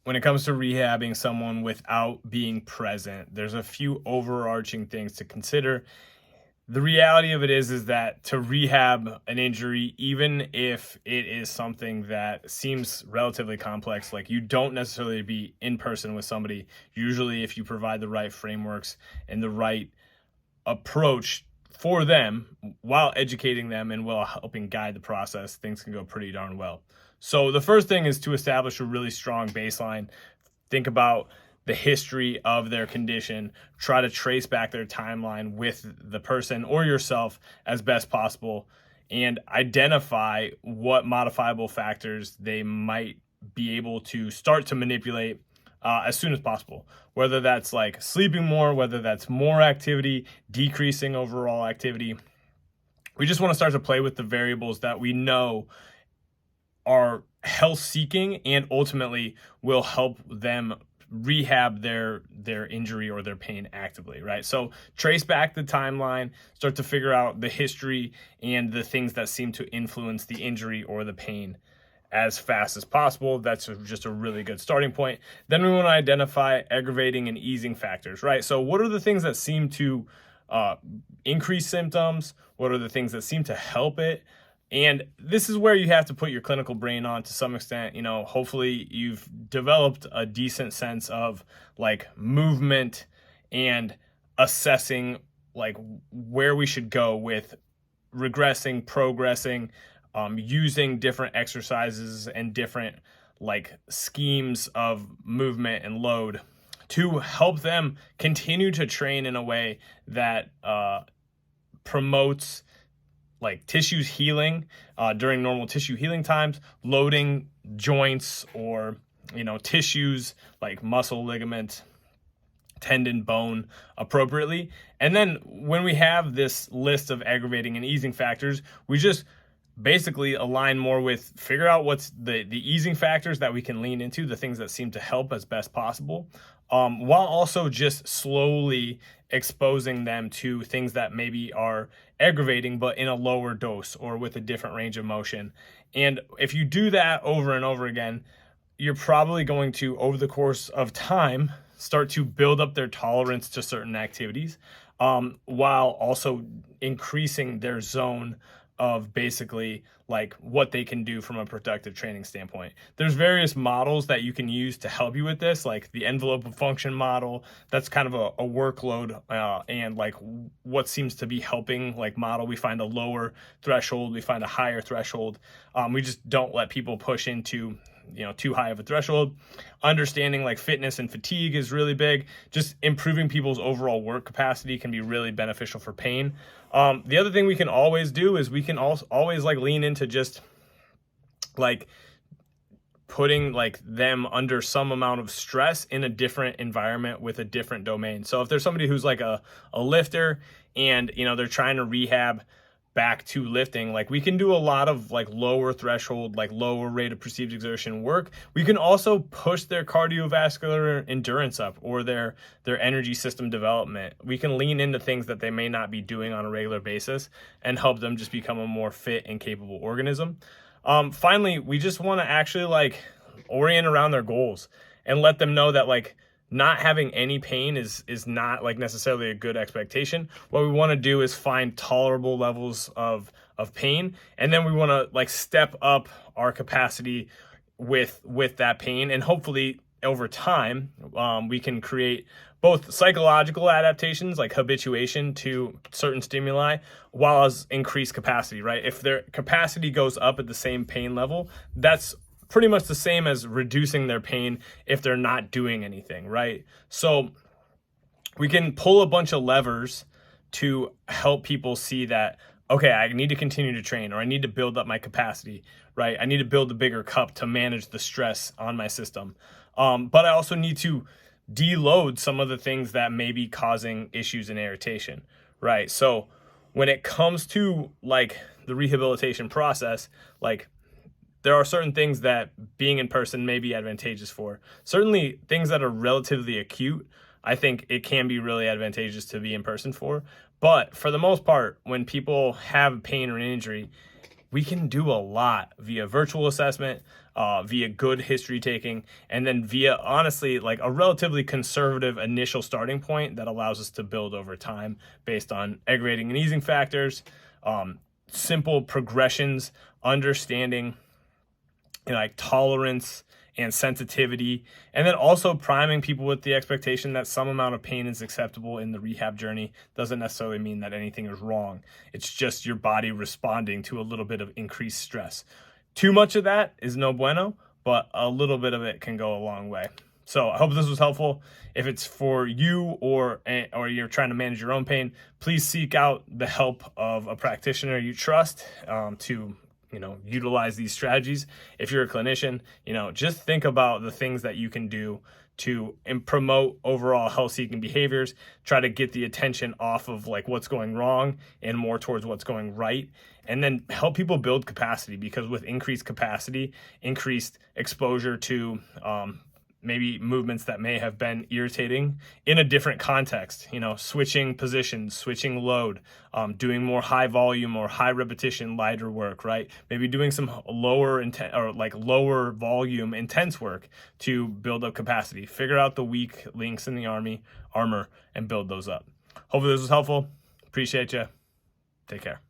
when it comes to rehabbing someone without being present, there's a few overarching things to consider. The reality of it is that to rehab an injury, even if it is something that seems relatively complex, like you don't necessarily be in person with somebody. Usually, if you provide the right frameworks and the right approach for them while educating them and while helping guide the process, things can go pretty darn well. So the first thing is to establish a really strong baseline. Think about the history of their condition, try to trace back their timeline with the person or yourself as best possible, and identify what modifiable factors they might be able to start to manipulate as soon as possible. Whether that's like sleeping more, whether that's more activity, decreasing overall activity. We just want to start to play with the variables that we know are health seeking and ultimately will help them rehab their injury or their pain actively, right? So trace back the timeline, start to figure out the history and the things that seem to influence the injury or the pain as fast as possible. That's just a really good starting point. Then we want to identify aggravating and easing factors, right? So what are the things that seem to increase symptoms? What are the things that seem to help it? And this is where you have to put your clinical brain on to some extent. You know, hopefully you've developed a decent sense of like movement and assessing like where we should go with regressing, progressing, using different exercises and different like schemes of movement and load to help them continue to train in a way that promotes like tissues healing during normal tissue healing times, loading joints or, you know, tissues like muscle, ligament, tendon, bone appropriately. And then when we have this list of aggravating and easing factors, we just basically align more with figure out what's the easing factors that we can lean into, the things that seem to help as best possible, while also just slowly exposing them to things that maybe are aggravating but in a lower dose or with a different range of motion. And if you do that over and over again, you're probably going to, over the course of time, start to build up their tolerance to certain activities, while also increasing their zone of basically like what they can do from a productive training standpoint. There's various models that you can use to help you with this, like the envelope of function model. That's kind of a workload and like what seems to be helping like model. We find a lower threshold, we find a higher threshold. We just don't let people push into, you know, too high of a threshold. Understanding like fitness and fatigue is really big. Just improving people's overall work capacity can be really beneficial for pain. The other thing we can always do is we can always like lean into just like putting like them under some amount of stress in a different environment with a different domain. So if there's somebody who's like a lifter and, you know, they're trying to rehab back to lifting, like we can do a lot of like lower threshold, like lower rate of perceived exertion work. We can also push their cardiovascular endurance up or their energy system development. We can lean into things that they may not be doing on a regular basis and help them just become a more fit and capable organism. Finally, we just want to actually like orient around their goals and let them know that like not having any pain is not like necessarily a good expectation. What we want to do is find tolerable levels of pain, and then we want to like step up our capacity with that pain, and hopefully over time we can create both psychological adaptations like habituation to certain stimuli, while as increased capacity, right? If their capacity goes up at the same pain level, that's pretty much the same as reducing their pain if they're not doing anything, right? So we can pull a bunch of levers to help people see that, okay, I need to continue to train, or I need to build up my capacity, right? I need to build a bigger cup to manage the stress on my system. But I also need to deload some of the things that may be causing issues and irritation, right? So when it comes to like the rehabilitation process, like there are certain things that being in person may be advantageous for. Certainly things that are relatively acute, I think it can be really advantageous to be in person for. But for the most part, when people have pain or an injury, we can do a lot via virtual assessment. via good history taking, and then via, honestly, like a relatively conservative initial starting point that allows us to build over time based on aggravating and easing factors, simple progressions, understanding, like tolerance and sensitivity, and then also priming people with the expectation that some amount of pain is acceptable in the rehab journey. Doesn't necessarily mean that anything is wrong. It's just your body responding to a little bit of increased stress. Too much of that is no bueno, but a little bit of it can go a long way. So I hope this was helpful. If it's for you or you're trying to manage your own pain, please seek out the help of a practitioner you trust to utilize these strategies. If you're a clinician, just think about the things that you can do to promote overall health-seeking behaviors, try to get the attention off of like what's going wrong and more towards what's going right, and then help people build capacity, because with increased capacity, increased exposure to maybe movements that may have been irritating in a different context, switching positions, switching load, doing more high volume or high repetition, lighter work, right? Maybe doing some lower volume, intense work to build up capacity. Figure out the weak links in the armor and build those up. Hopefully this was helpful. Appreciate you. Take care.